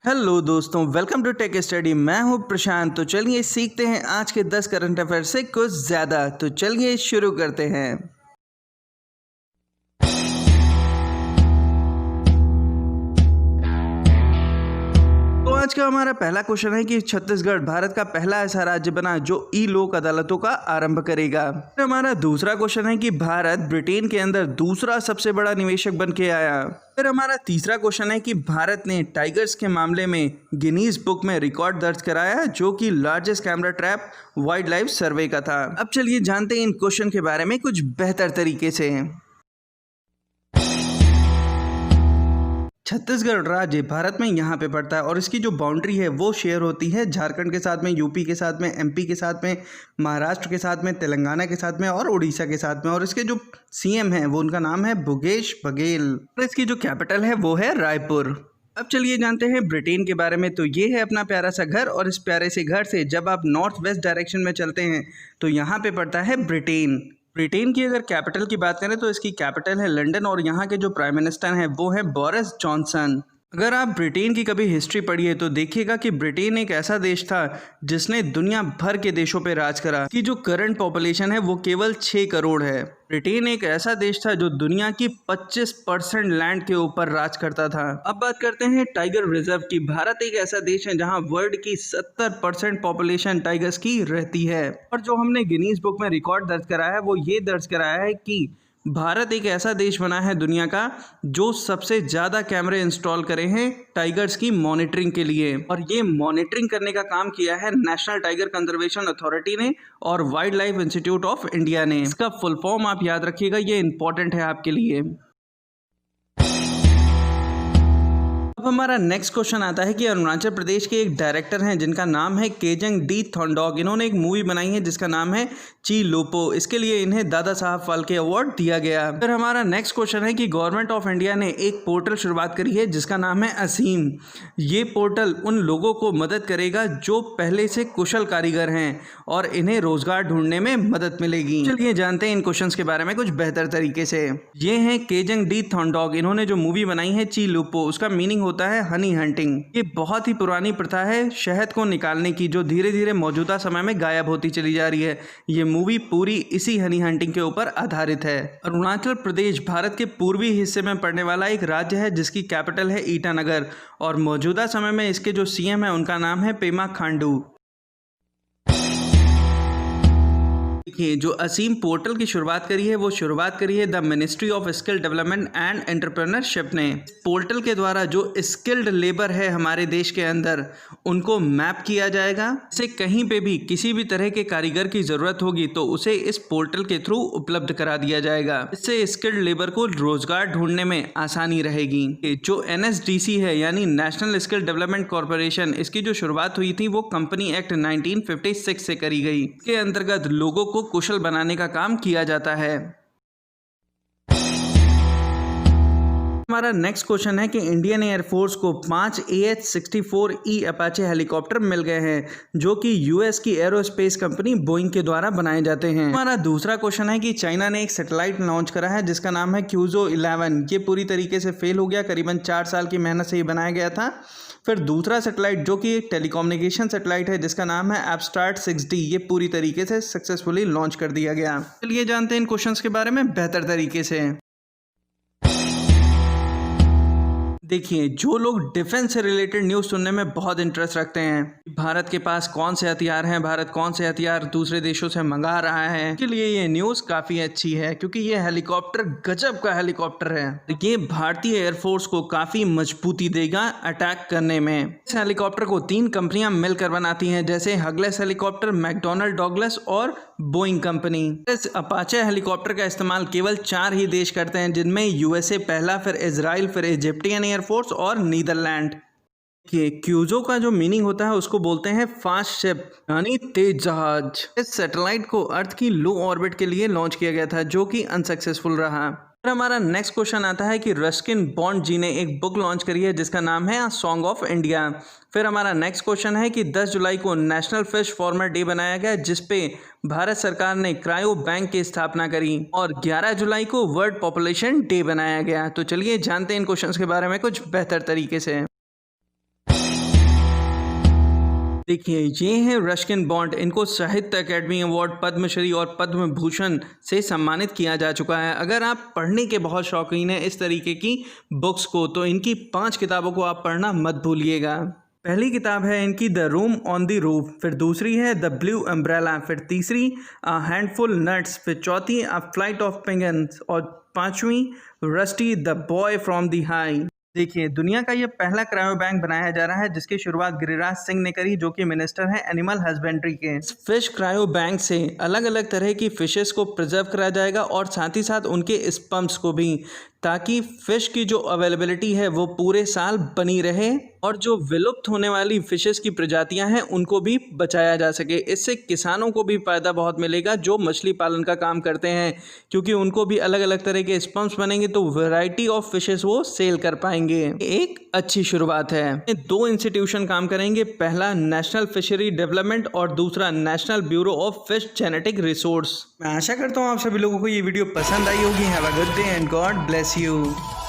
Hello दोस्तों, welcome to tech study. मैं हूं प्रशांत। तो चलिए सीखते हैं आज के 10 करंट अफेयर से कुछ ज़्यादा। तो चलिए शुरू करते हैं। तो आज का हमारा पहला क्वेश्चन है कि छत्तीसगढ़ भारत का पहला ऐसा राज्य बना जो ई लोक अदालतों का आरंभ करेगा। फिर हमारा दूसरा क्वेश्चन है कि भारत ब्रिटेन के अंदर दूसरा सबसे बड़ा निवेशक बन के आया। फिर हमारा तीसरा क्वेश्चन है कि भारत ने टाइगर्स के मामले में गिनीज बुक में रिकॉर्ड दर्ज कराया जो कि largest camera trap wildlife survey का था। अब चलिए जानते हैं इन क्वेश्चन के बारे में कुछ बेहतर तरीके से। छत्तीसगढ़ राज्य भारत में यहाँ पे पड़ता है और इसकी जो बाउंड्री है वो शेयर होती है झारखंड के साथ में, यूपी के साथ में, एमपी के साथ में, महाराष्ट्र के साथ में, तेलंगाना के साथ में और उड़ीसा के साथ में। और इसके जो सीएम है वो उनका नाम है भूपेश बघेल और इसकी जो कैपिटल है वो है रायपुर। अब चलिए जानते हैं ब्रिटेन के बारे में। तो ये है अपना प्यारा सा घर और इस प्यारे से घर से जब आप नॉर्थ वेस्ट डायरेक्शन में चलते हैं तो यहाँ पे पड़ता है ब्रिटेन। ब्रिटेन की अगर कैपिटल की बात करें तो इसकी कैपिटल है लंदन और यहाँ के जो प्राइम मिनिस्टर हैं वो है बोरिस जॉनसन। अगर आप ब्रिटेन की कभी हिस्ट्री पढ़िए तो देखिएगा कि ब्रिटेन एक ऐसा देश था जिसने दुनिया भर के देशों पे राज करा। कि जो करंट पॉपुलेशन है वो केवल 6 करोड़ है। ब्रिटेन एक ऐसा देश था जो दुनिया की 25% लैंड के ऊपर राज करता था। अब बात करते हैं टाइगर रिजर्व की। भारत एक ऐसा देश है जहां वर्ल्ड की 70% पॉपुलेशन टाइगर्स की रहती है। और जो हमने गिनीज बुक में रिकॉर्ड दर्ज कराया है वो ये दर्ज कराया है कि भारत एक ऐसा देश बना है दुनिया का जो सबसे ज़्यादा कैमरे इंस्टॉल करे हैं टाइगर्स की मॉनिटरिंग के लिए। और ये मॉनिटरिंग करने का काम किया है नेशनल टाइगर कंजर्वेशन अथॉरिटी ने और wild life institute of India ने। इसका फुल फॉर्म आप याद रखिएगा, ये इंपॉर्टेंट है आपके लिए। अब हमारा नेक्स्ट क्वेश्चन आता है कि अरुणाचल प्रदेश के एक डायरेक्टर हैं जिनका नाम है केजंग डी थोंडोक। इन्होंने एक मूवी बनाई है जिसका नाम है ची लोपो। इसके लिए इन्हें दादा साहब फाल्के अवार्ड दिया गया। फिर हमारा नेक्स्ट क्वेश्चन है कि गवर्नमेंट ऑफ इंडिया ने एक पोर्टल शुरुआत करी है जिसका नाम है असीम। ये पोर्टल उन लोगों को मदद करेगा जो पहले से कुशल कारीगर हैं और इन्हें रोजगार ढूंढने में मदद मिलेगी। चलिए जानते हैं इन क्वेश्चन के बारे में कुछ बेहतर तरीके से। ये हैं केजंग डी थोंडोक। इन्होंने जो मूवी बनाई है ची लोपो, उसका मीनिंग होता है हनी हंटिंग। ये बहुत ही पुरानी प्रथा है शहद को निकालने की जो धीरे धीरे मौजूदा समय में गायब होती चली जा रही है। ये मूवी पूरी इसी हनी हंटिंग के ऊपर आधारित है। अरुणाचल प्रदेश भारत के पूर्वी हिस्से में पड़ने वाला एक राज्य है जिसकी कैपिटल है ईटानगर और मौजूदा समय में इसके जो सीएम है उनका नाम है पेमा खांडू। देखिए, जो असीम पोर्टल की शुरुआत करी है वो शुरुआत करी है the ministry of skill development and entrepreneurship ने। पोर्टल के द्वारा जो स्किल्ड लेबर है हमारे देश के अंदर उनको मैप किया जाएगा। इससे कहीं पे भी किसी भी तरह के कारीगर की ज़रूरत होगी तो उसे इस पोर्टल के थ्रू उपलब्ध करा दिया जाएगा। इससे स्किल्ड लेबर को रोजगार ढूंढने में आसानी रहेगी। जो NSDC है यानी नेशनल स्किल डेवलपमेंट कॉरपोरेशन, इसकी जो शुरुआत हुई थी वो कंपनी एक्ट 1956 से करी गई। इसके अंतर्गत लोगों को कुशल बनाने का काम किया जाता है। हमारा नेक्स्ट क्वेश्चन है कि इंडियन एयरफोर्स को 5 AH-64E अपाचे हेलीकॉप्टर मिल गए हैं जो कि यूएस की एरोस्पेस कंपनी बोइंग के द्वारा बनाए जाते हैं। हमारा दूसरा क्वेश्चन है कि चाइना ने एक सैटेलाइट लॉन्च करा है जिसका नाम है क्यूजो 11। ये पूरी तरीके से फेल हो गया, करीबन 4 साल की मेहनत से ही बनाया गया था। फिर दूसरा सैटेलाइट जो कि एक टेलीकम्युनिकेशन सैटेलाइट है जिसका नाम है एपस्टार्ट 6D, ये पूरी तरीके से सक्सेसफुली लॉन्च कर दिया गया। चलिए जानते हैं इन क्वेश्चंस के बारे में बेहतर तरीके से। देखिए, जो लोग डिफेंस से रिलेटेड न्यूज़ सुनने में बहुत इंटरेस्ट रखते हैं, भारत के पास कौन से हथियार हैं, भारत कौन से हथियार दूसरे देशों से मंगा रहा है, इसके लिए ये न्यूज़ काफ़ी अच्छी है क्योंकि ये हेलीकॉप्टर गजब का हेलीकॉप्टर है। ये भारतीय एयरफोर्स को काफ़ी मजबूती देगा अटैक करने में। इस हेलीकॉप्टर को 3 कंपनियां मिलकर बनाती हैं जैसे हगलेस हेलीकॉप्टर, मैकडॉनल्ड डॉगलस और बोइंग कंपनी। इस अपाचे हेलीकॉप्टर का इस्तेमाल केवल 4 ही देश करते हैं जिनमें USA पहला, फिर इजराइल, फिर इजिप्टियन एयरफोर्स और नीदरलैंड। क्यूजो का जो मीनिंग होता है उसको बोलते हैं फास्ट शिप यानी तेज जहाज। इस सैटेलाइट को अर्थ की लो ऑर्बिट के लिए लॉन्च किया गया था जो कि अनसक्सेसफुल रहा। फिर हमारा नेक्स्ट क्वेश्चन आता है कि रस्किन बॉन्ड जी ने एक बुक लॉन्च करी है जिसका नाम है सॉन्ग ऑफ इंडिया। फिर हमारा नेक्स्ट क्वेश्चन है कि 10 जुलाई को नेशनल फिश फार्मर डे बनाया गया जिसपे भारत सरकार ने क्रायो बैंक की स्थापना करी और 11 जुलाई को वर्ल्ड पॉपुलेशन डे बनाया गया। तो चलिए जानते हैं इन क्वेश्चंस के बारे में कुछ बेहतर तरीके से। देखिए ये हैं रस्किन बॉन्ड। इनको साहित्य अकेडमी अवार्ड, पद्मश्री और पद्म भूषण से सम्मानित किया जा चुका है। अगर आप पढ़ने के बहुत शौकीन हैं इस तरीके की बुक्स को, तो इनकी 5 किताबों को आप पढ़ना मत भूलिएगा। पहली किताब है इनकी the room on the roof, फिर दूसरी है द ब्लू अम्ब्रेला, फिर तीसरी अ हैंडफुल नट्स, फिर चौथी अ फ्लाइट ऑफ पेंगन्स और पांचवी rusty the boy from the high. देखिए दुनिया का ये पहला क्रायो बैंक बनाया जा रहा है जिसकी शुरुआत गिरिराज सिंह ने करी, जो कि मिनिस्टर हैं एनिमल हस्बेंड्री के। फिश क्रायो बैंक से अलग अलग तरह की फिशेस को प्रिजर्व करा जाएगा और साथ ही साथ उनके स्पम्प्स को भी, ताकि फिश की जो अवेलेबिलिटी है वो पूरे साल बनी रहे और जो विलुप्त होने वाली फिशेस की प्रजातियां हैं उनको भी बचाया जा सके। इससे किसानों को भी फ़ायदा बहुत मिलेगा जो मछली पालन का काम करते हैं, क्योंकि उनको भी अलग अलग तरह के स्पम्प्स बनेंगे तो वैरायटी ऑफ फिशेस वो सेल कर पाएंगे। एक अच्छी शुरुआत है। 2 इंस्टीट्यूशन काम करेंगे, पहला नेशनल फिशरी डेवलपमेंट और दूसरा national bureau of fish genetic resource. मैं आशा करता हूँ आप सभी लोगों को ये वीडियो पसंद आई होगी। Have a good day and God bless you.